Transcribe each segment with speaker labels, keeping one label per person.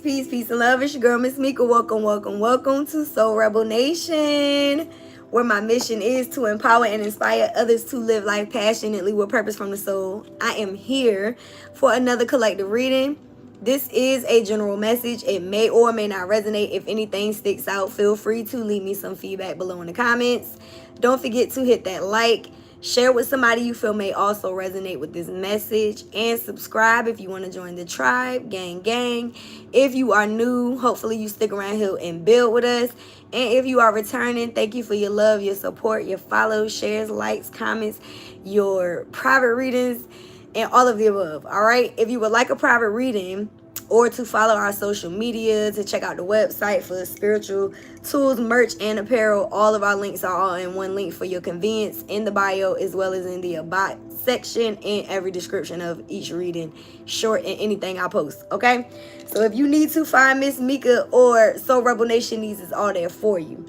Speaker 1: peace and love. It's your girl, Miss Mika. Welcome to Soul Rebel Nation, where my mission is to empower and inspire others to live life passionately with purpose from the soul. I am here for another collective reading. This is a general message. It may or may not resonate. If anything sticks out, feel free to leave me some feedback below in the comments. Don't forget to hit that like. Share with somebody you feel may also resonate with this message, and subscribe if you want to join the tribe. Gang. If you are new, hopefully you stick around here and build with us. And if you are returning, thank you for your love, your support, your follows, shares, likes, comments, your private readings, and all of the above. All right. If you would like a private reading, or to follow our social media, to check out the website for spiritual tools, merch, and apparel, all of our links are all in one link for your convenience in the bio, as well as in the about section and every description of each reading, short and anything I post. Okay, so if you need to find Miss Mika or Soul Rebel Nation, these is all there for you.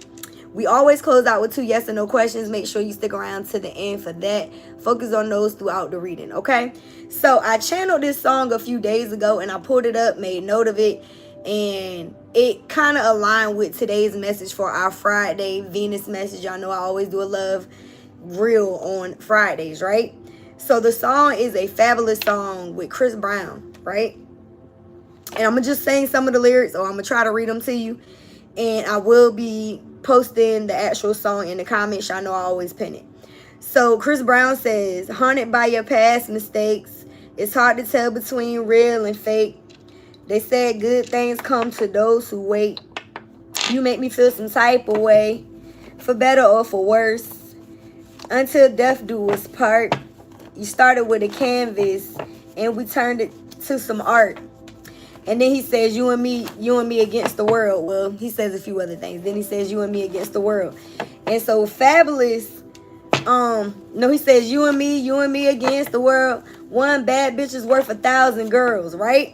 Speaker 1: We always close out with 2 yes or no questions. Make sure you stick around to the end for that. Focus on those throughout the reading, okay? So I channeled this song a few days ago, and I pulled it up, made note of it, and it kind of aligned with today's message for our Friday Venus message. Y'all know I always do a love reel on Fridays, right? So the song is a fabulous song with Chris Brown, right? And I'm going to just sing some of the lyrics, or I'm going to try to read them to you, and I will be posting the actual song in the comments. Y'all know I always pin it. So Chris Brown says, haunted by your past mistakes, it's hard to tell between real and fake. They said good things come to those who wait. You make me feel some type of way, for better or for worse, until death do us part. You started with a canvas and we turned it to some art. And then he says, you and me against the world. Well, he says a few other things. Then he says, you and me against the world. And so fabulous. No, he says, you and me against the world. One bad bitch is worth 1,000 girls, right?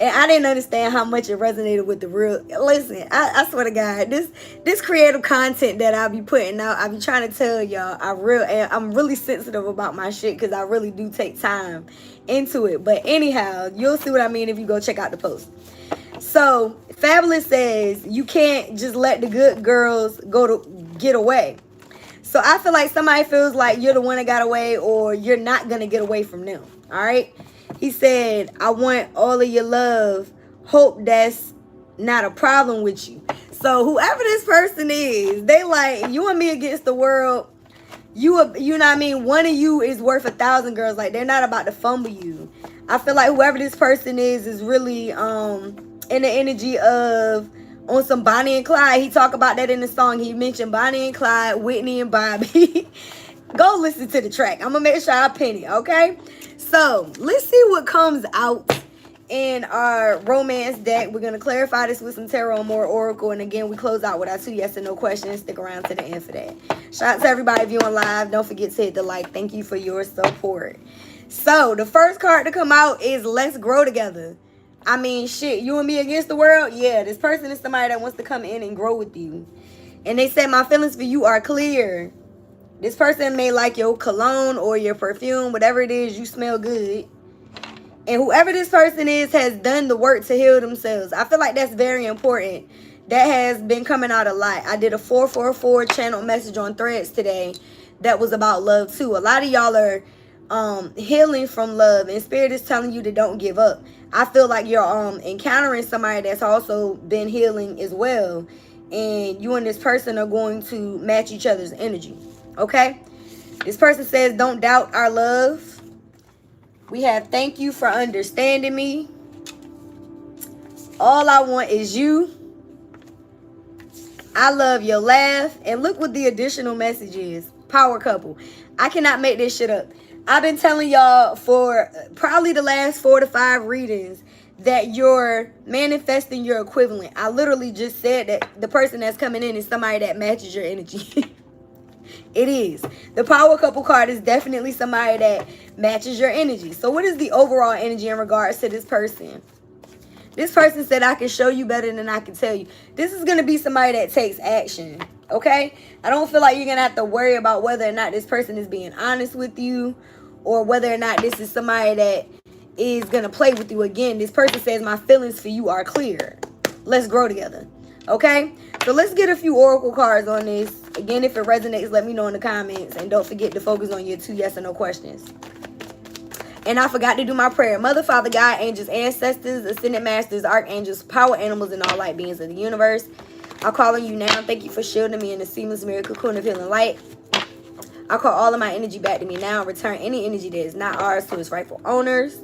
Speaker 1: And I didn't understand how much it resonated with the real. Listen, I swear to God, this creative content that I be putting out, I be trying to tell y'all, I'm really sensitive about my shit, because I really do take time into it. But anyhow, you'll see what I mean if you go check out the post. So Fabulous says, you can't just let the good girls get away. So I feel like somebody feels like you're the one that got away, or you're not gonna get away from them. All right. He said, I want all of your love. Hope that's not a problem with you. So whoever this person is, they like, you and me against the world. You know what I mean? One of you is worth 1,000 girls. Like, they're not about to fumble you. I feel like whoever this person is really in the energy of on some Bonnie and Clyde. He talked about that in the song. He mentioned Bonnie and Clyde, Whitney and Bobby. Go listen to the track. I'm gonna make sure I pin it, okay? So let's see what comes out in our romance deck. We're gonna clarify this with some tarot and more oracle, and again we close out with our 2 yes and no questions. Stick around to the end for that. Shout out to everybody viewing live. Don't forget to hit the like. Thank you for your support. So the first card to come out is Let's Grow Together. I mean, shit, you and me against the world? Yeah, this person is somebody that wants to come in and grow with you. And they said, my feelings for you are clear. This person may like your cologne or your perfume, whatever it is, you smell good. And whoever this person is has done the work to heal themselves. I feel like that's very important. That has been coming out a lot. I did a 444 channel message on Threads today that was about love too. A lot of y'all are healing from love, and Spirit is telling you to don't give up. I feel like you're encountering somebody that's also been healing as well, and you and this person are going to match each other's energy. Okay, this person says, don't doubt our love. We have, thank you for understanding me. All I want is you. I love your laugh. And look what the additional message is. Power couple. I cannot make this shit up. I've been telling y'all for probably the last 4 to 5 readings that you're manifesting your equivalent. I literally just said that the person that's coming in is somebody that matches your energy. It is. The power couple card is definitely somebody that matches your energy. So what is the overall energy in regards to this person? This person said, I can show you better than I can tell you. This is going to be somebody that takes action. Okay? I don't feel like you're going to have to worry about whether or not this person is being honest with you, or whether or not this is somebody that is going to play with you again. This person says, my feelings for you are clear. Let's grow together. Okay? So let's get a few oracle cards on this. Again, if it resonates, let me know in the comments. And don't forget to focus on your 2 yes or no questions. And I forgot to do my prayer. Mother, Father, God, angels, ancestors, ascended masters, archangels, power animals, and all light beings of the universe. I call on you now. Thank you for shielding me in the seamless miracle cocoon of healing light. I call all of my energy back to me now. Return any energy that is not ours to its rightful owners.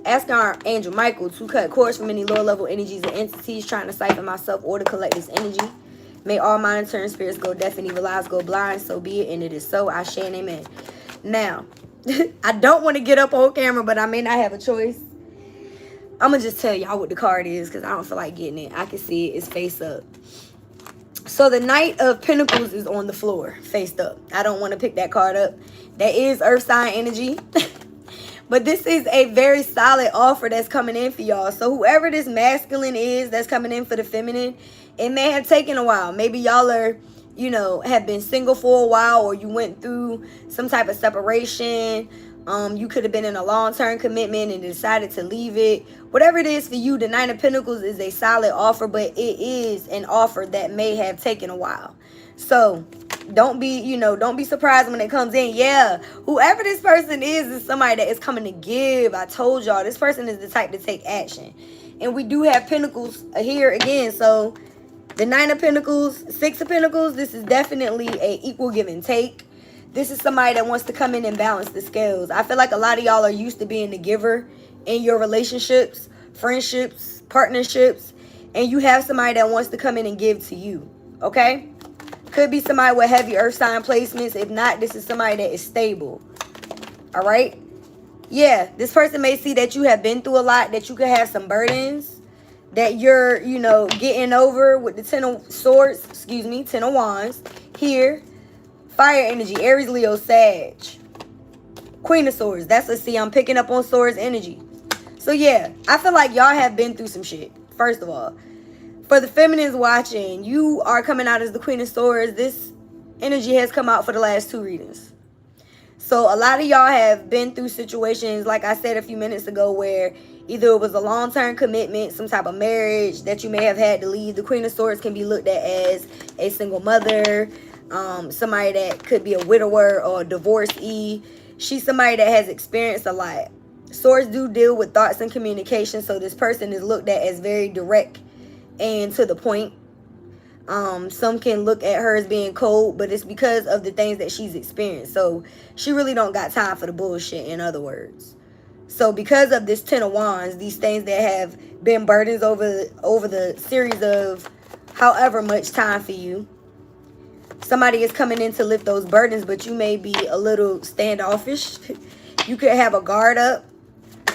Speaker 1: Ask our angel Michael to cut cords from any lower level energies and entities trying to siphon myself or to collect this energy. May all monitoring spirits go deaf and evil eyes go blind. So be it, and it is so. I share and amen. Now, I don't want to get up on camera, but I may not have a choice. I'm going to just tell y'all what the card is because I don't feel like getting it. I can see it. It's face up. So the Knight of Pentacles is on the floor, faced up. I don't want to pick that card up. That is earth sign energy. But this is a very solid offer that's coming in for y'all. So whoever this masculine is that's coming in for the feminine, it may have taken a while. Maybe y'all are, you know, have been single for a while, or you went through some type of separation. You could have been in a long-term commitment and decided to leave it. Whatever it is for you, the Nine of Pentacles is a solid offer, but it is an offer that may have taken a while. So don't be surprised when it comes in. Yeah, whoever this person is somebody that is coming to give. I told y'all, this person is the type to take action. And we do have Pentacles here again. So the Nine of Pentacles, Six of Pentacles, this is definitely a equal give and take. This is somebody that wants to come in and balance the scales. I feel like a lot of y'all are used to being the giver in your relationships, friendships, partnerships, and you have somebody that wants to come in and give to you, okay? Could be somebody with heavy earth sign placements. If not, this is somebody that is stable, all right? Yeah, this person may see that you have been through a lot, that you could have some burdens, that you're, getting over with the Ten of Swords, 10 of Wands here. Fire energy, Aries, Leo, Sag. Queen of Swords. That's, let's see, I'm picking up on Swords energy. So yeah, I feel like y'all have been through some shit, first of all. For the feminines watching, you are coming out as the Queen of Swords. This energy has come out for the last 2 readings. So a lot of y'all have been through situations, like I said a few minutes ago, where either it was a long-term commitment, some type of marriage that you may have had to leave. The Queen of Swords can be looked at as a single mother, somebody that could be a widower or a divorcee. She's somebody that has experienced a lot. Swords do deal with thoughts and communication, so this person is looked at as very direct and to the point. Some can look at her as being cold, but it's because of the things that she's experienced. So she really don't got time for the bullshit, in other words. So because of this Ten of Wands, these things that have been burdens over the series of however much time for you, somebody is coming in to lift those burdens, but you may be a little standoffish. You could have a guard up,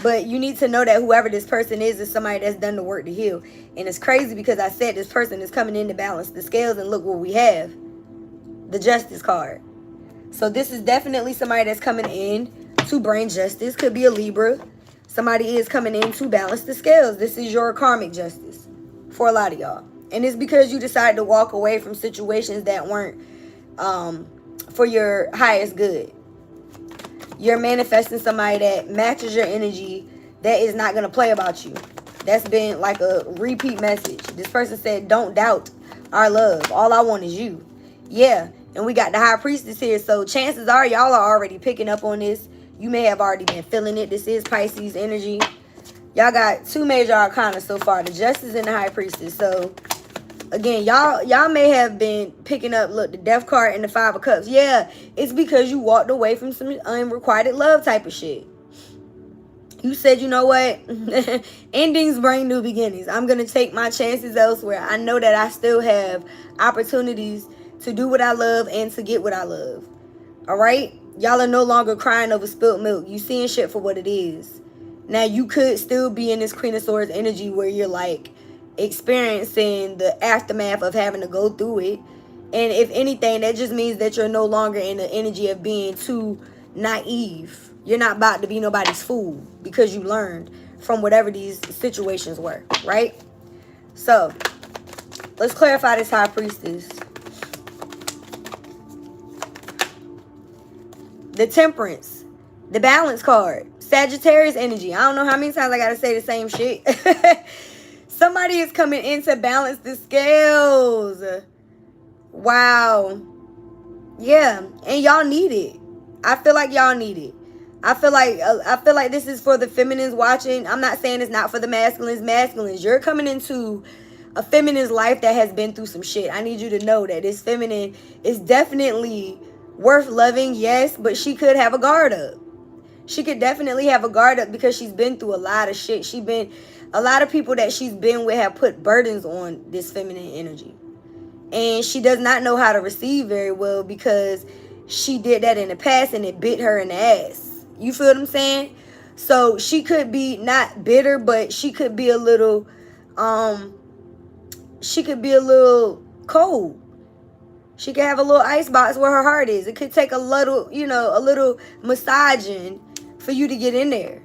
Speaker 1: but you need to know that whoever this person is somebody that's done the work to heal. And it's crazy because I said this person is coming in to balance the scales, and look what we have. The Justice card. So this is definitely somebody that's coming in to bring justice. Could be a Libra. Somebody is coming in to balance the scales. This is your karmic justice for a lot of y'all. And it's because you decided to walk away from situations that weren't for your highest good. You're manifesting somebody that matches your energy, that is not going to play about you. That's been like a repeat message. This person said, don't doubt our love. All I want is you. Yeah. And we got the High Priestess here. So chances are y'all are already picking up on this. You may have already been feeling it. This is Pisces energy. Y'all got 2 major arcana so far. The Justice and the High Priestess. So again, y'all may have been picking up, look, the Death card and the 5 of Cups. Yeah, it's because you walked away from some unrequited love type of shit. You said, you know what? Endings bring new beginnings. I'm going to take my chances elsewhere. I know that I still have opportunities to do what I love and to get what I love. All right? Y'all are no longer crying over spilt milk. You seeing shit for what it is. Now, you could still be in this Queen of Swords energy where you're like experiencing the aftermath of having to go through it. And if anything, that just means that you're no longer in the energy of being too naive. You're not about to be nobody's fool because you learned from whatever these situations were, right? So let's clarify this High Priestess. The Temperance, the Balance card, Sagittarius energy. I don't know how many times I got to say the same shit. Somebody is coming in to balance the scales. Wow. Yeah. And y'all need it. I feel like y'all need it. I feel like this is for the feminines watching. I'm not saying it's not for the masculines. Masculines, you're coming into a feminine's life that has been through some shit. I need you to know that this feminine is definitely worth loving, yes, but she could have a guard up. She could definitely have a guard up because she's been through a lot of shit. A lot of people that she's been with have put burdens on this feminine energy. And she does not know how to receive very well because she did that in the past and it bit her in the ass. You feel what I'm saying? So she could be not bitter, but she could be a little cold. She could have a little icebox where her heart is. It could take a little, a little massaging for you to get in there.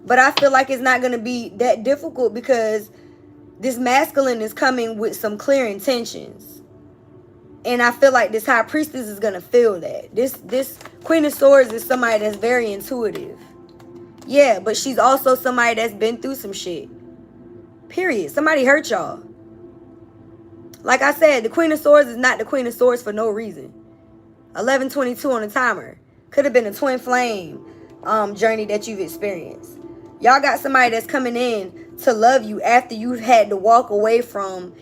Speaker 1: But I feel like it's not going to be that difficult because this masculine is coming with some clear intentions. And I feel like this high priestess is going to feel that. This Queen of Swords is somebody that's very intuitive. Yeah, but she's also somebody that's been through some shit. Period. Somebody hurt y'all. Like I said, the Queen of Swords is not the Queen of Swords for no reason. 11:22 on the timer. Could have been a twin flame journey that you've experienced. Y'all got somebody that's coming in to love you after you've had to walk away from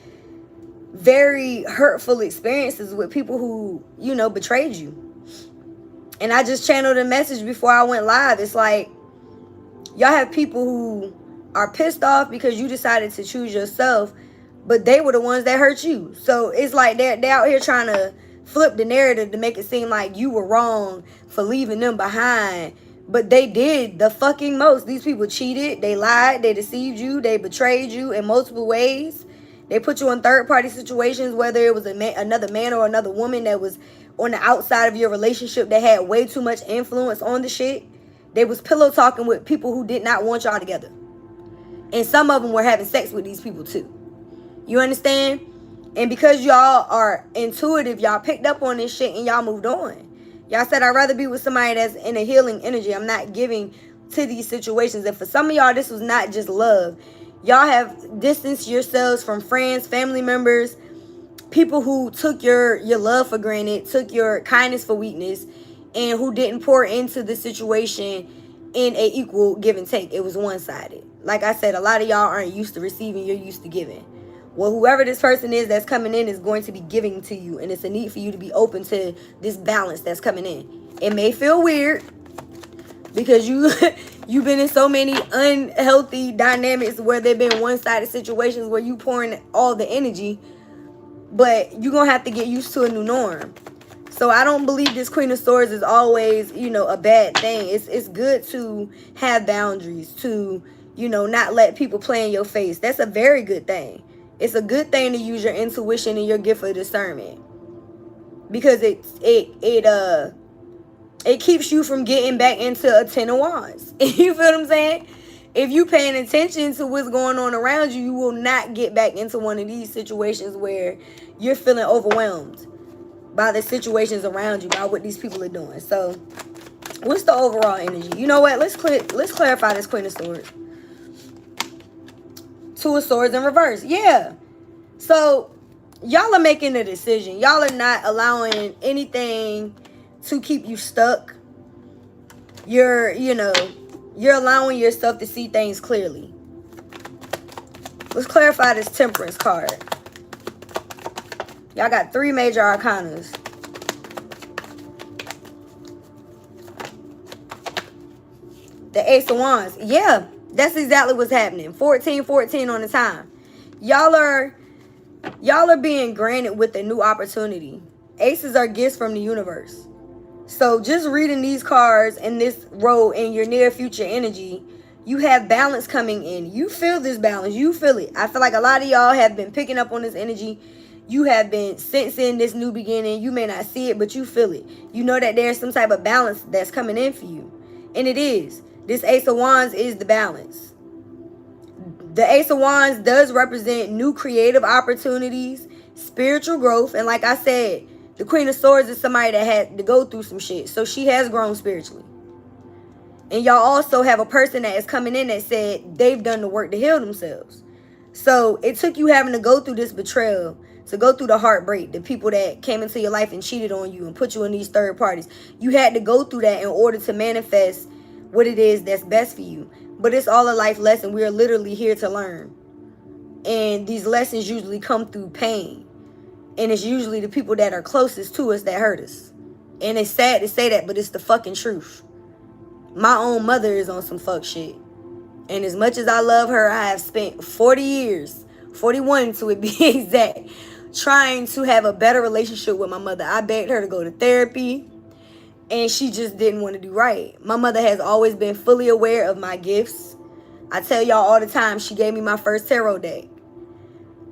Speaker 1: very hurtful experiences with people who, betrayed you. And I just channeled a message before I went live. It's like, y'all have people who are pissed off because you decided to choose yourself, but they were the ones that hurt you. So it's like they're out here trying to flip the narrative to make it seem like you were wrong for leaving them behind. But they did the fucking most. These people cheated, they lied, they deceived you, they betrayed you in multiple ways. They put you in third-party situations, whether it was another man or another woman that was on the outside of your relationship that had way too much influence on the shit. They was pillow talking with people who did not want y'all together. And some of them were having sex with these people too. You understand? And because y'all are intuitive, y'all picked up on this shit and y'all moved on. Y'all said, I'd rather be with somebody that's in a healing energy. I'm not giving to these situations. And for some of y'all, this was not just love. Y'all have distanced yourselves from friends, family members, people who took your love for granted, took your kindness for weakness, and who didn't pour into the situation in a equal give and take. It was one-sided. Like I said, a lot of y'all aren't used to receiving, you're used to giving. Well, whoever this person is that's coming in is going to be giving to you, and it's a need for you to be open to this balance that's coming in. It may feel weird because you've been in so many unhealthy dynamics where they've been one-sided situations where you pouring all the energy, but you're going to have to get used to a new norm. So I don't believe this Queen of Swords is always, a bad thing. It's good to have boundaries, to, not let people play in your face. That's a very good thing. It's a good thing to use your intuition and your gift of discernment, because it keeps you from getting back into a 10 of Wands. You feel what I'm saying? If you paying attention to what's going on around you, you will not get back into one of these situations where you're feeling overwhelmed by the situations around you, by what these people are doing. So what's the overall energy? You know what? Let's clarify this Queen of Swords. Two of Swords in reverse. Yeah. So y'all are making a decision. Y'all are not allowing anything to keep you stuck. You're allowing yourself to see things clearly. Let's clarify this Temperance card. Y'all got 3 major arcanas. The Ace of Wands. Yeah, that's exactly what's happening. 14-14 on the time. Y'all are being granted with a new opportunity. Aces are gifts from the universe. So just reading these cards and this row in your near future energy, you have balance coming in. You feel this balance. You feel it. I feel like a lot of y'all have been picking up on this energy. You have been sensing this new beginning. You may not see it, but you feel it. You know that there's some type of balance that's coming in for you. And it is. This Ace of Wands is the balance. The Ace of Wands does represent new creative opportunities, spiritual growth. And like I said, the Queen of Swords is somebody that had to go through some shit. So she has grown spiritually. And y'all also have a person that is coming in that said they've done the work to heal themselves. So it took you having to go through this betrayal, to go through the heartbreak, the people that came into your life and cheated on you and put you in these third parties. You had to go through that in order to manifest what it is that's best for you. But it's all a life lesson. We are literally here to learn. And these lessons usually come through pain. And it's usually the people that are closest to us that hurt us. And it's sad to say that, but it's the fucking truth. My own mother is on some fuck shit. And as much as I love her, I have spent 40 years, 41 to be exact, trying to have a better relationship with my mother. I begged her to go to therapy, and she just didn't want to do right. My mother has always been fully aware of my gifts. I tell y'all all the time, she gave me my first tarot deck.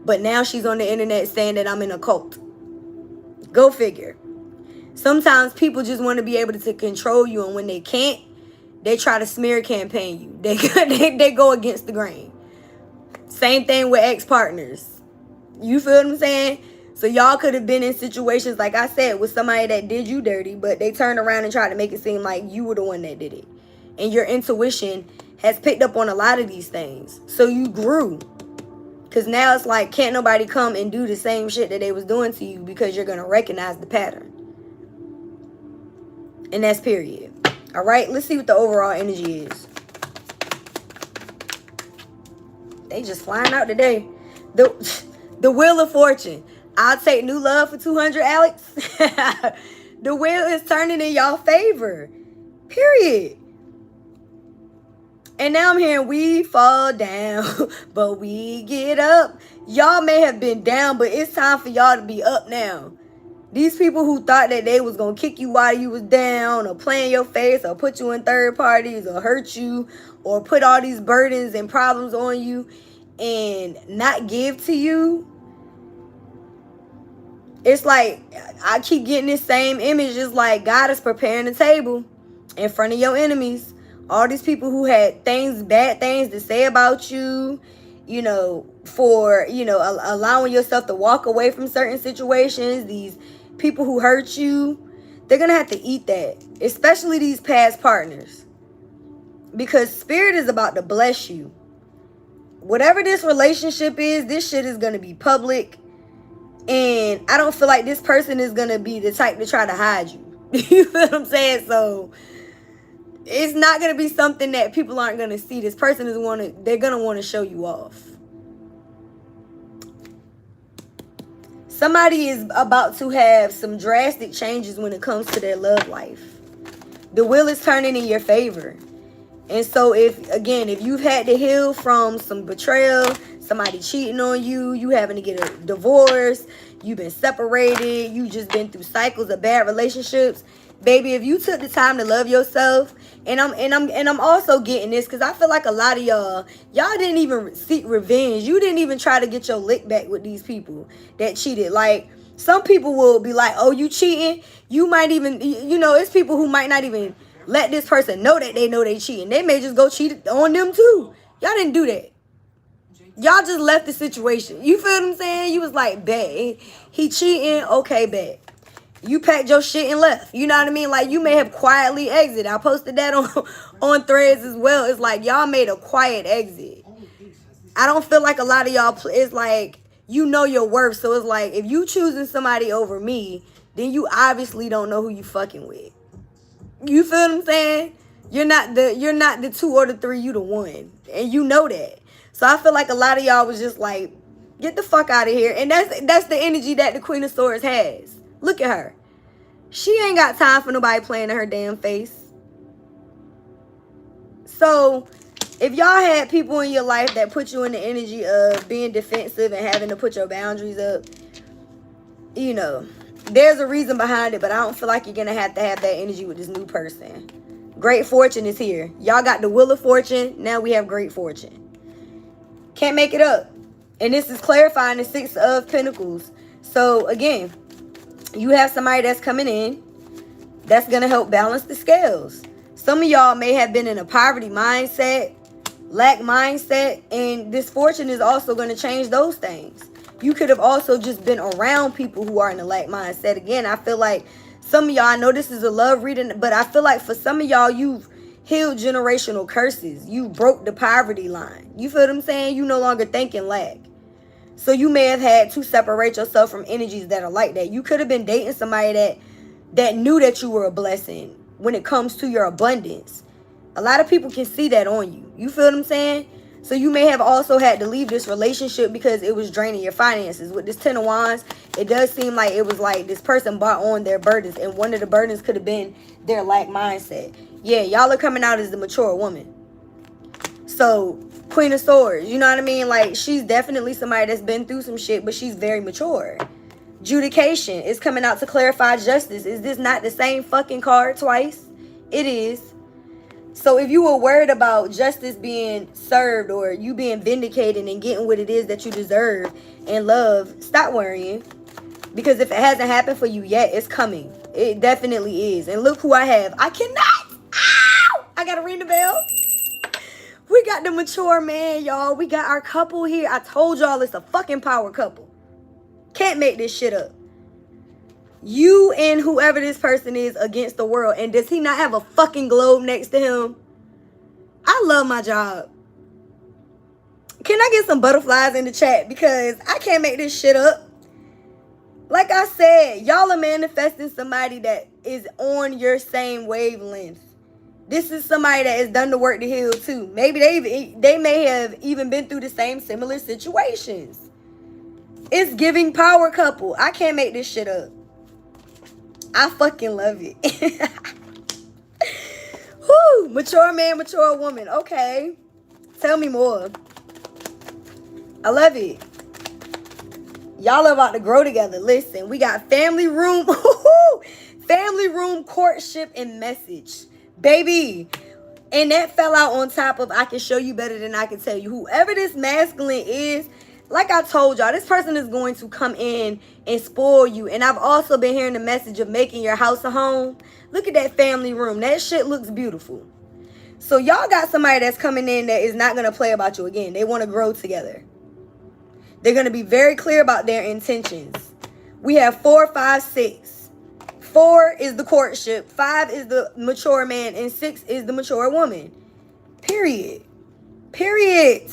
Speaker 1: But now she's on the internet saying that I'm in a cult. Go figure. Sometimes people just want to be able to control you, and when they can't, they try to smear campaign you. They go against the grain. Same thing with ex-partners. You feel what I'm saying? So y'all could have been in situations, like I said, with somebody that did you dirty, but they turned around and tried to make it seem like you were the one that did it. And your intuition has picked up on a lot of these things. So you grew. Because now it's like, can't nobody come and do the same shit that they was doing to you, because you're going to recognize the pattern. And that's period. All right, let's see what the overall energy is. They just flying out today. The Wheel of Fortune. I'll take new love for 200, Alex. The wheel is turning in y'all favor. Period. And now I'm hearing we fall down, but we get up. Y'all may have been down, but it's time for y'all to be up now. These people who thought that they was going to kick you while you was down, or play in your face, or put you in third parties, or hurt you, or put all these burdens and problems on you and not give to you. It's like, I keep getting this same image. It's like God is preparing the table in front of your enemies. All these people who had bad things to say about you, for, allowing yourself to walk away from certain situations. These people who hurt you, they're going to have to eat that. Especially these past partners. Because Spirit is about to bless you. Whatever this relationship is, this shit is going to be public. And I don't feel like this person is going to be the type to try to hide you. You feel what I'm saying? So it's not going to be something that people aren't going to see. This person they're going to want to show you off. Somebody is about to have some drastic changes when it comes to their love life. The wheel is turning in your favor. And so if you've had to heal from some betrayal, somebody cheating on you, you having to get a divorce, you've been separated, you just been through cycles of bad relationships, baby, if you took the time to love yourself, and I'm also getting this because I feel like a lot of y'all didn't even seek revenge. You didn't even try to get your lick back with these people that cheated. Like, some people will be like, oh, you cheating? You might even, it's people who might not even let this person know that they know they cheating. They may just go cheat on them too. Y'all didn't do that. Y'all just left the situation. You feel what I'm saying? You was like, bet. He cheating? Okay, bet. You packed your shit and left. You know what I mean? Like, you may have quietly exited. I posted that on Threads as well. It's like, y'all made a quiet exit. I don't feel like a lot of y'all, it's like, you know your worth. So it's like, if you choosing somebody over me, then you obviously don't know who you fucking with. You feel what I'm saying? You're not the 2 or the 3, you the 1. And you know that. So I feel like a lot of y'all was just like, get the fuck out of here. And that's the energy that the Queen of Swords has. Look at her. She ain't got time for nobody playing in her damn face. So if y'all had people in your life that put you in the energy of being defensive and having to put your boundaries up, there's a reason behind it, but I don't feel like you're going to have that energy with this new person. Great fortune is here. Y'all got the Wheel of Fortune. Now we have great fortune. Can't make it up. And this is clarifying the 6 of Pentacles. So again, you have somebody that's coming in that's going to help balance the scales. Some of y'all may have been in a poverty mindset, lack mindset, and this fortune is also going to change those things. You could have also just been around people who are in a lack mindset. Again, I feel like some of y'all, I know this is a love reading, but I feel like for some of y'all, healed generational curses. You broke the poverty line. You feel what I'm saying? You no longer think in lack. So you may have had to separate yourself from energies that are like that. You could have been dating somebody that knew that you were a blessing when it comes to your abundance. A lot of people can see that on you. You feel what I'm saying? So you may have also had to leave this relationship because it was draining your finances. With this Ten of Wands, it does seem like it was like this person brought on their burdens. And one of the burdens could have been their lack mindset. Yeah, y'all are coming out as the mature woman. So, Queen of Swords, you know what I mean? Like, she's definitely somebody that's been through some shit, but she's very mature. Judication is coming out to clarify justice. Is this not the same fucking card twice? It is. So if you were worried about justice being served or you being vindicated and getting what it is that you deserve and love, stop worrying. Because if it hasn't happened for you yet, it's coming. It definitely is. And look who I have. I cannot. Ow! I gotta ring the bell. We got the mature man, y'all. We got our couple here. I told y'all it's a fucking power couple. Can't make this shit up. You and whoever this person is against the world. And does he not have a fucking globe next to him? I love my job. Can I get some butterflies in the chat? Because I can't make this shit up. Like I said, y'all are manifesting somebody that is on your same wavelength. This is somebody that has done the work to heal too. Maybe they may have even been through the same similar situations. It's giving power couple. I can't make this shit up. I fucking love it. Whoo, mature man, mature woman. Okay. Tell me more. I love it. Y'all are about to grow together. Listen, we got family room. Family room, courtship, and message. Baby. And that fell out on top of I can show you better than I can tell you. Whoever this masculine is, like I told y'all, this person is going to come in and spoil you. And I've also been hearing the message of making your house a home. Look at that family room. That shit looks beautiful. So y'all got somebody that's coming in that is not going to play about you again. They want to grow together. They're going to be very clear about their intentions. We have 4, 5, 6. 4 is the courtship. 5 is the mature man. And 6 is the mature woman. Period. Period.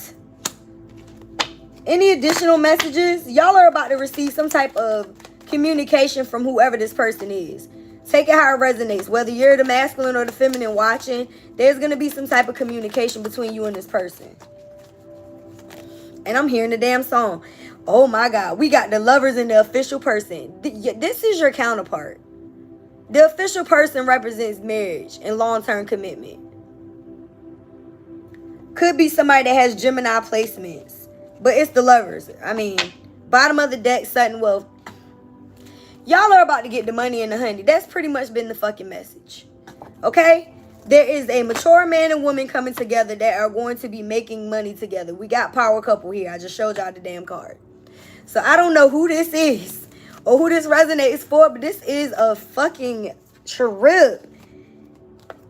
Speaker 1: Any additional messages? Y'all are about to receive some type of communication from whoever this person is. Take it how it resonates. Whether you're the masculine or the feminine watching, there's going to be some type of communication between you and this person. And I'm hearing the damn song. Oh my God. We got the lovers and the official person. This is your counterpart. The official person represents marriage and long-term commitment. Could be somebody that has Gemini placements. But it's the lovers. I mean, bottom of the deck, sudden wealth. Y'all are about to get the money and the honey. That's pretty much been the fucking message. Okay? There is a mature man and woman coming together that are going to be making money together. We got power couple here. I just showed y'all the damn card. So I don't know who this is or who this resonates for, but this is a fucking trip.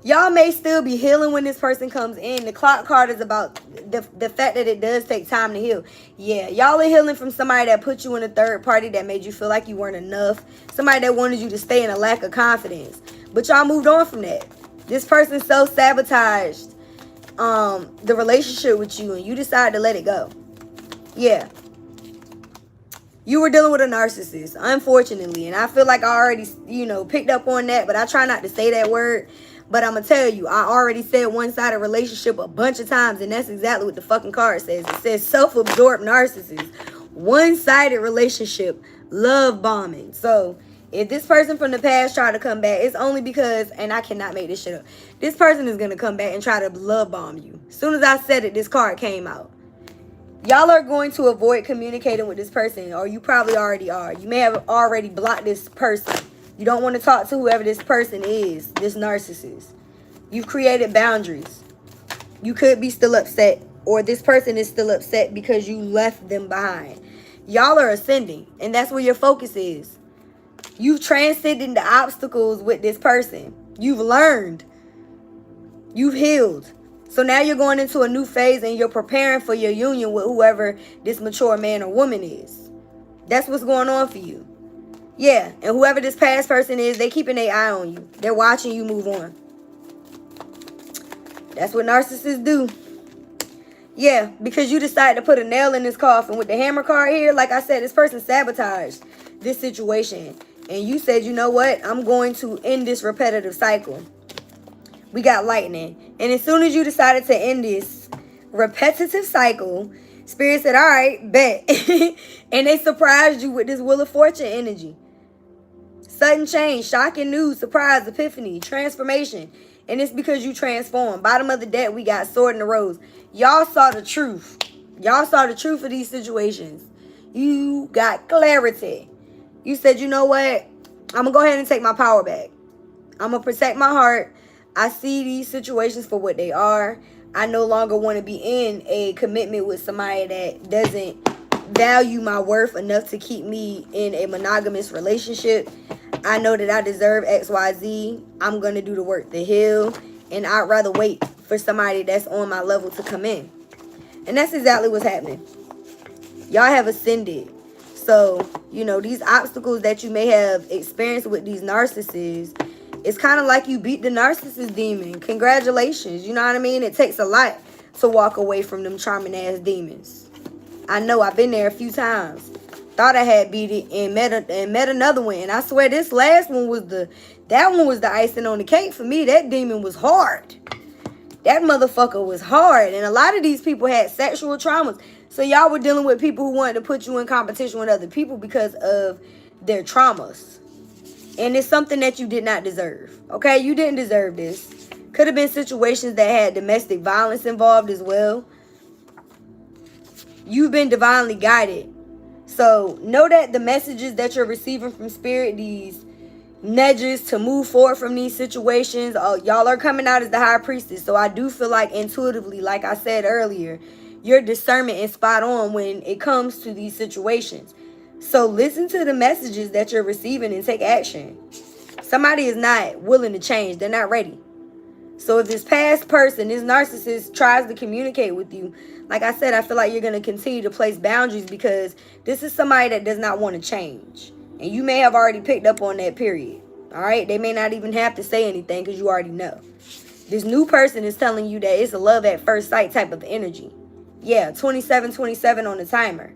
Speaker 1: Y'all may still be healing when this person comes in. The clock card is about the fact that it does take time to heal. Yeah, y'all are healing from somebody that put you in a third party that made you feel like you weren't enough. Somebody that wanted you to stay in a lack of confidence. But y'all moved on from that. This person self-sabotaged the relationship with you and you decided to let it go. Yeah. You were dealing with a narcissist, unfortunately. And I feel like I already, picked up on that. But I try not to say that word. But I'm going to tell you, I already said one-sided relationship a bunch of times. And that's exactly what the fucking card says. It says self-absorbed narcissist. One-sided relationship. Love bombing. So if this person from the past tried to come back, it's only because, and I cannot make this shit up, this person is going to come back and try to love bomb you. As soon as I said it, this card came out. Y'all are going to avoid communicating with this person, or you probably already are. You may have already blocked this person. You don't want to talk to whoever this person is, this narcissist. You've created boundaries. You could be still upset, or this person is still upset because you left them behind. Y'all are ascending, and that's where your focus is. You've transcended the obstacles with this person. You've learned. You've healed. So now you're going into a new phase and you're preparing for your union with whoever this mature man or woman is. That's what's going on for you. Yeah, and whoever this past person is, they keeping their eye on you. They're watching you move on. That's what narcissists do. Yeah, because you decided to put a nail in this coffin with the hammer card here. Like I said, this person sabotaged this situation. And you said, you know what? I'm going to end this repetitive cycle. We got lightning. And as soon as you decided to end this repetitive cycle, Spirit said, all right, bet. And they surprised you with this Wheel of Fortune energy. Sudden change, shocking news, surprise, epiphany, transformation. And it's because you transformed. Bottom of the deck, we got Sword in the Rose. Y'all saw the truth. Y'all saw the truth of these situations. You got clarity. You said, you know what? I'm going to go ahead and take my power back. I'm going to protect my heart. I see these situations for what they are. I no longer want to be in a commitment with somebody that doesn't value my worth enough to keep me in a monogamous relationship. I know that I deserve XYZ. I'm going to do the work to heal. And I'd rather wait for somebody that's on my level to come in. And that's exactly what's happening. Y'all have ascended. So, you know, these obstacles that you may have experienced with these narcissists, it's kind of like you beat the narcissist demon. Congratulations. You know what I mean? It takes a lot to walk away from them charming ass demons. I know, I've been there a few times. Thought I had beat it and met another one. And I swear this last one was the icing on the cake for me. That demon was hard. That motherfucker was hard. And a lot of these people had sexual traumas. So y'all were dealing with people who wanted to put you in competition with other people because of their traumas. And it's something that you did not deserve. Okay, you didn't deserve this. Could have been situations that had domestic violence involved as well. You've been divinely guided. So know that the messages that you're receiving from Spirit, these nudges to move forward from these situations, y'all are coming out as the High Priestess. So I do feel like intuitively, like I said earlier, your discernment is spot on when it comes to these situations. So listen to the messages that you're receiving and take action. Somebody is not willing to change. They're not ready. So if this past person, this narcissist, tries to communicate with you, like I said, I feel like you're going to continue to place boundaries because this is somebody that does not want to change. And you may have already picked up on that, period. All right? They may not even have to say anything because you already know. This new person is telling you that it's a love at first sight type of energy. Yeah, 27/27 on the timer.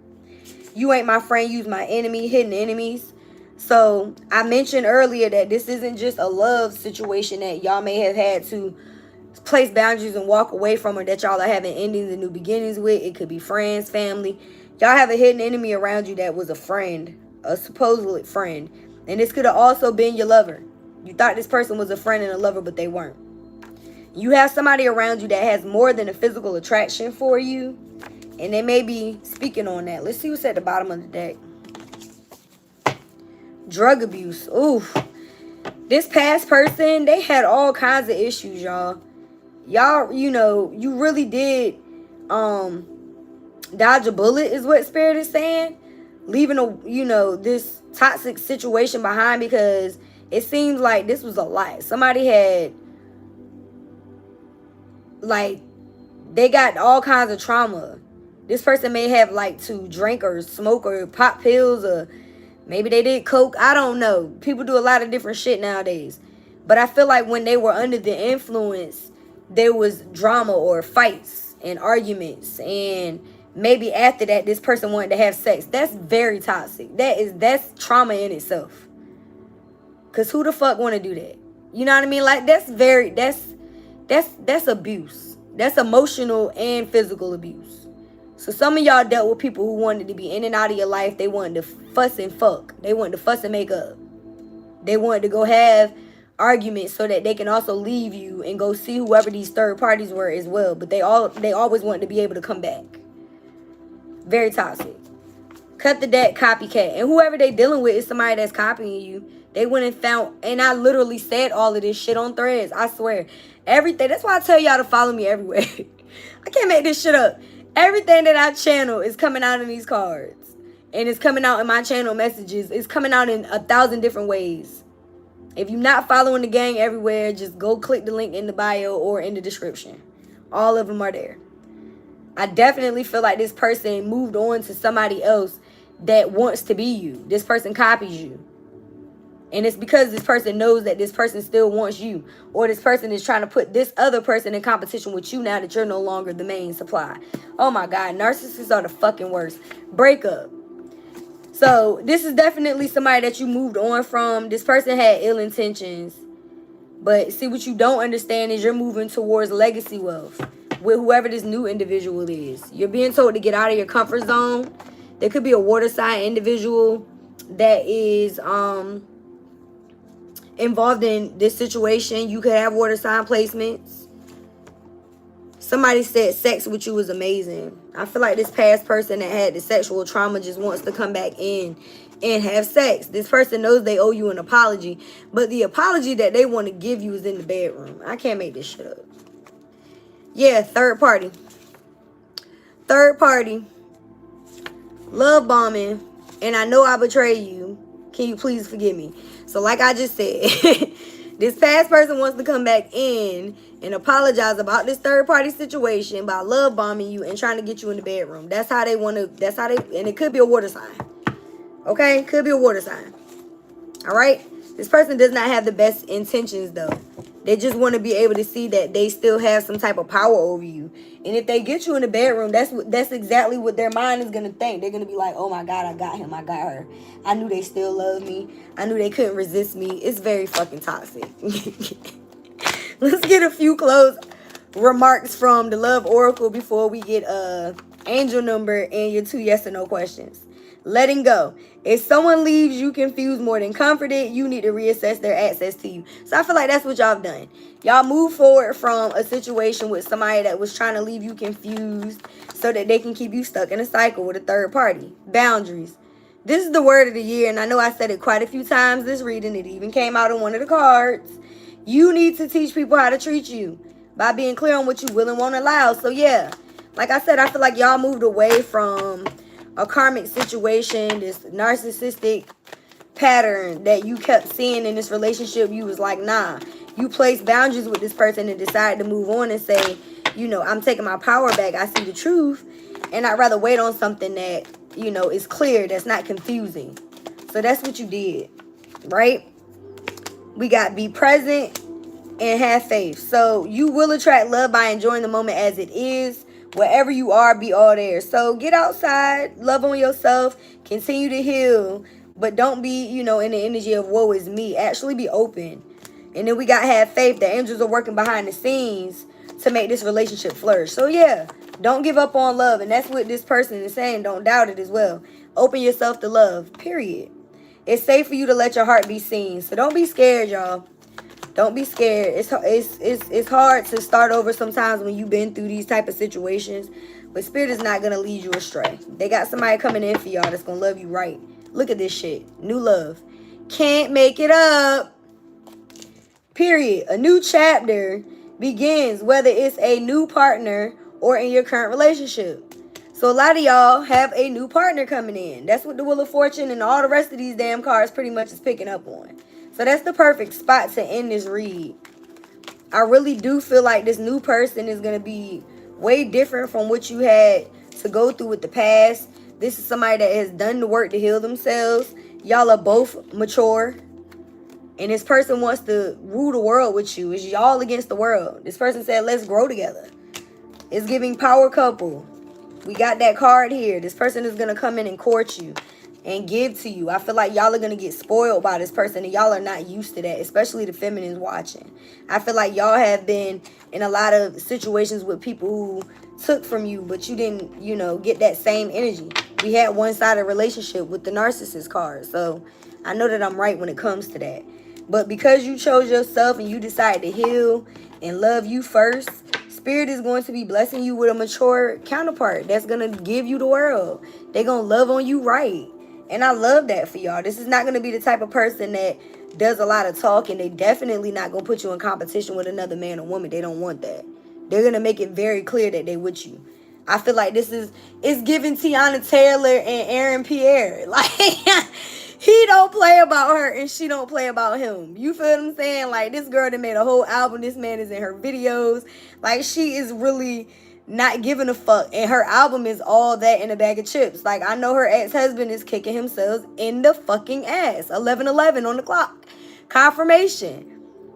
Speaker 1: You ain't my friend, you's my enemy, hidden enemies. So I mentioned earlier that this isn't just a love situation that y'all may have had to place boundaries and walk away from, or that y'all are having endings and new beginnings with. It could be friends, family. Y'all have a hidden enemy around you that was a friend, a supposed friend. And this could have also been your lover. You thought this person was a friend and a lover, but they weren't. You have somebody around you that has more than a physical attraction for you. And they may be speaking on that. Let's see what's at the bottom of the deck. Drug abuse. Oof. This past person, they had all kinds of issues, y'all. Y'all, you know, you really did dodge a bullet is what Spirit is saying. Leaving this toxic situation behind, because it seems like this was a lot. Somebody had, like, they got all kinds of trauma. This person may have like to drink or smoke or pop pills, or maybe they did coke. I don't know. People do a lot of different shit nowadays. But I feel like when they were under the influence, there was drama or fights and arguments. And maybe after that, this person wanted to have sex. That's very toxic. That's trauma in itself. Because who the fuck want to do that? You know what I mean? Like, that's abuse. That's emotional and physical abuse. So some of y'all dealt with people who wanted to be in and out of your life. They wanted to fuss and fuck. They wanted to fuss and make up. They wanted to go have arguments so that they can also leave you and go see whoever these third parties were as well. But they always wanted to be able to come back. Very toxic. Cut the deck, copycat. And whoever they dealing with is somebody that's copying you. They went and found, and I literally said all of this shit on Threads. I swear. Everything. That's why I tell y'all to follow me everywhere. I can't make this shit up. Everything that I channel is coming out in these cards. And it's coming out in my channel messages. It's coming out in 1,000 different ways. If you're not following the gang everywhere, just go click the link in the bio or in the description. All of them are there. I definitely feel like this person moved on to somebody else that wants to be you. This person copies you. And it's because this person knows that this person still wants you, or this person is trying to put this other person in competition with you now that you're no longer the main supply. Oh my God, narcissists are the fucking worst. Breakup. So this is definitely somebody that you moved on from. This person had ill intentions. But see, what you don't understand is you're moving towards legacy wealth with whoever this new individual is. You're being told to get out of your comfort zone. There could be a water sign individual that is involved in this situation. You could have water sign placements. Somebody said sex with you was amazing. I feel like this past person that had the sexual trauma just wants to come back in and have sex. This person knows they owe you an apology, but the apology that they want to give you is in the bedroom. I can't make this shit up. Yeah, third party. Third party. Love bombing. And I know I betrayed you. Can you please forgive me? So like I just said, this past person wants to come back in and apologize about this third party situation by love bombing you and trying to get you in the bedroom. That's how they want to, that's how they, and it could be a water sign. Okay? Could be a water sign. All right? This person does not have the best intentions though. They just want to be able to see that they still have some type of power over you. And if they get you in the bedroom, that's exactly what their mind is going to think. They're going to be like, oh my God, I got him. I got her. I knew they still love me. I knew they couldn't resist me. It's very fucking toxic. Let's get a few close remarks from the Love Oracle before we get angel number and your 2 yes or no questions. Letting go. If someone leaves you confused more than comforted, you need to reassess their access to you. So I feel like that's what y'all have done. Y'all move forward from a situation with somebody that was trying to leave you confused so that they can keep you stuck in a cycle with a third party. Boundaries. This is the word of the year, and I know I said it quite a few times this reading. It even came out on one of the cards. You need to teach people how to treat you by being clear on what you will and won't allow. So yeah, like I said, I feel like y'all moved away from a karmic situation, this narcissistic pattern that you kept seeing in this relationship. You was like, nah. You placed boundaries with this person and decided to move on and say, you know, I'm taking my power back. I see the truth. And I'd rather wait on something that, you know, is clear, that's not confusing. So that's what you did, right? We got be present and have faith. So you will attract love by enjoying the moment as it is. Wherever you are, be all there. So get outside, love on yourself, continue to heal, but don't be, you know, in the energy of woe is me. Actually be open. And then we got have faith. The angels are working behind the scenes to make this relationship flourish. So yeah, don't give up on love. And that's what this person is saying. Don't doubt it as well. Open yourself to love, period. It's safe for you to let your heart be seen. So don't be scared, y'all. Don't be scared. It's hard to start over sometimes when you've been through these type of situations. But Spirit is not going to lead you astray. They got somebody coming in for y'all that's going to love you right. Look at this shit. New love. Can't make it up. Period. A new chapter begins, whether it's a new partner or in your current relationship. So a lot of y'all have a new partner coming in. That's what the Wheel of Fortune and all the rest of these damn cards pretty much is picking up on. So that's the perfect spot to end this read. I really do feel like this new person is going to be way different from what you had to go through with the past. This is somebody that has done the work to heal themselves. Y'all are both mature. And this person wants to rule the world with you. It's y'all against the world. This person said, let's grow together. It's giving power couple. We got that card here. This person is going to come in and court you and give to you. I feel like y'all are going to get spoiled by this person, and y'all are not used to that, especially the feminines watching. I feel like y'all have been in a lot of situations with people who took from you, but you didn't, you know, get that same energy. We had one-sided relationship with the narcissist card, so I know that I'm right when it comes to that. But because you chose yourself and you decided to heal and love you first, Spirit is going to be blessing you with a mature counterpart that's going to give you the world. They're going to love on you right. And I love that for y'all. This is not going to be the type of person that does a lot of talking. They definitely not going to put you in competition with another man or woman. They don't want that. They're going to make it very clear that they with you. I feel like it's giving Tiana Taylor and Aaron Pierre. Like, he don't play about her and she don't play about him. You feel what I'm saying? Like, this girl that made a whole album. This man is in her videos. Like, she is really not giving a fuck. And her album is all that in a bag of chips. Like, I know her ex-husband is kicking himself in the fucking ass. 11:11 on the clock. Confirmation.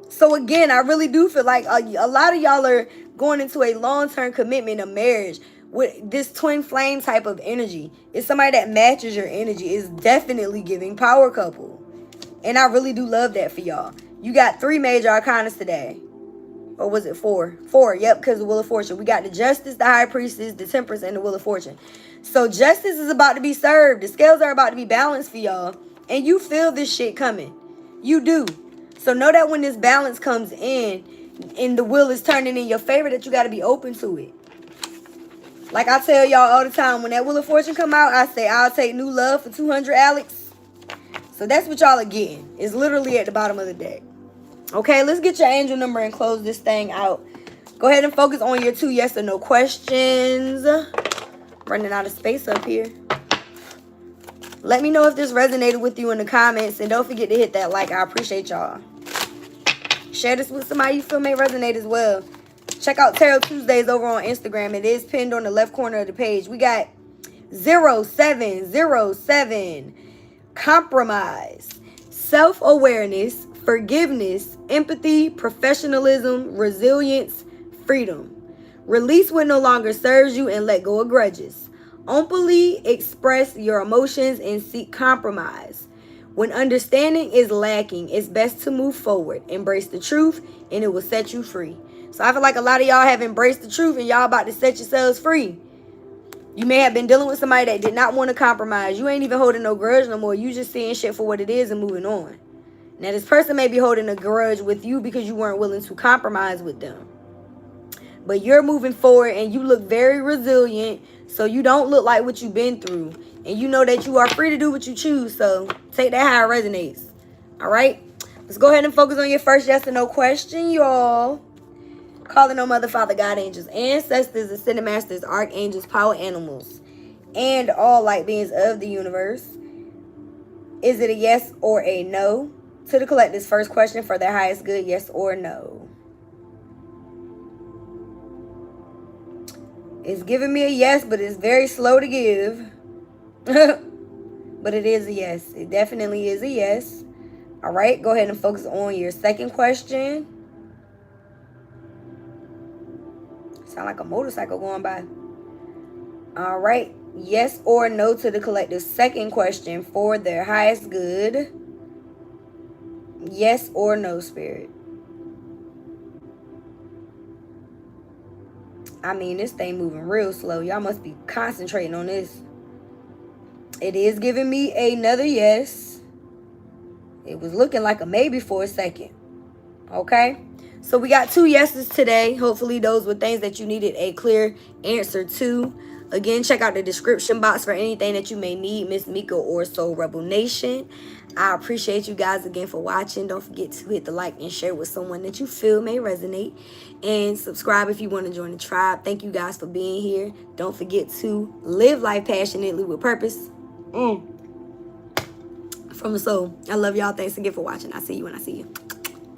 Speaker 1: So again, I really do feel like a lot of y'all are going into a long-term commitment, a marriage, with this twin flame type of energy. It's somebody that matches your energy. It's definitely giving power couple. And I really do love that for y'all. You got 3 major arcanas today. Or was it 4? 4, yep, because the Wheel of Fortune. We got the Justice, the High Priestess, the Temperance, and the Wheel of Fortune. So justice is about to be served. The scales are about to be balanced for y'all. And you feel this shit coming. You do. So know that when this balance comes in and the wheel is turning in your favor, that you got to be open to it. Like I tell y'all all the time, when that Wheel of Fortune come out, I say, I'll take new love for 200, Alex. So that's what y'all are getting. It's literally at the bottom of the deck. Okay, let's get your angel number and close this thing out. Go ahead and focus on your 2 yes or no questions. Running out of space up here. Let me know if this resonated with you in the comments. And don't forget to hit that like. I appreciate y'all. Share this with somebody you feel may resonate as well. Check out Tarot Tuesdays over on Instagram. It is pinned on the left corner of the page. We got 0707. Compromise. Self-awareness. Forgiveness, empathy, professionalism, resilience, freedom. Release what no longer serves you and let go of grudges. Openly express your emotions and seek compromise. When understanding is lacking, it's best to move forward. Embrace the truth and it will set you free. So I feel like a lot of y'all have embraced the truth and y'all about to set yourselves free. You may have been dealing with somebody that did not want to compromise. You ain't even holding no grudge no more. You just seeing shit for what it is and moving on. Now, this person may be holding a grudge with you because you weren't willing to compromise with them. But you're moving forward and you look very resilient. So you don't look like what you've been through. And you know that you are free to do what you choose. So take that how it resonates. All right? Let's go ahead and focus on your first yes or no question, y'all. Calling on Mother, Father, God, angels, ancestors, ascended masters, archangels, power animals, and all light beings of the universe. Is it a yes or a no? To the collective's first question for their highest good, yes or no. It's giving me a yes, but it's very slow to give. But it is a yes. It definitely is a yes. All right, go ahead and focus on your second question. Sound like a motorcycle going by. All right, yes or no to the collective's second question for their highest good. Yes or no, Spirit? I mean, this thing moving real slow. Y'all must be concentrating on this. It is giving me another yes. It was looking like a maybe for a second. Okay? So we got 2 yeses today. Hopefully those were things that you needed a clear answer to. Again, check out the description box for anything that you may need, Miss Mika or Soul Rebel Nation. I appreciate you guys again for watching. Don't forget to hit the like and share with someone that you feel may resonate. And subscribe if you want to join the tribe. Thank you guys for being here. Don't forget to live life passionately with purpose. From the soul. I love y'all. Thanks again for watching. I'll see you when I see you.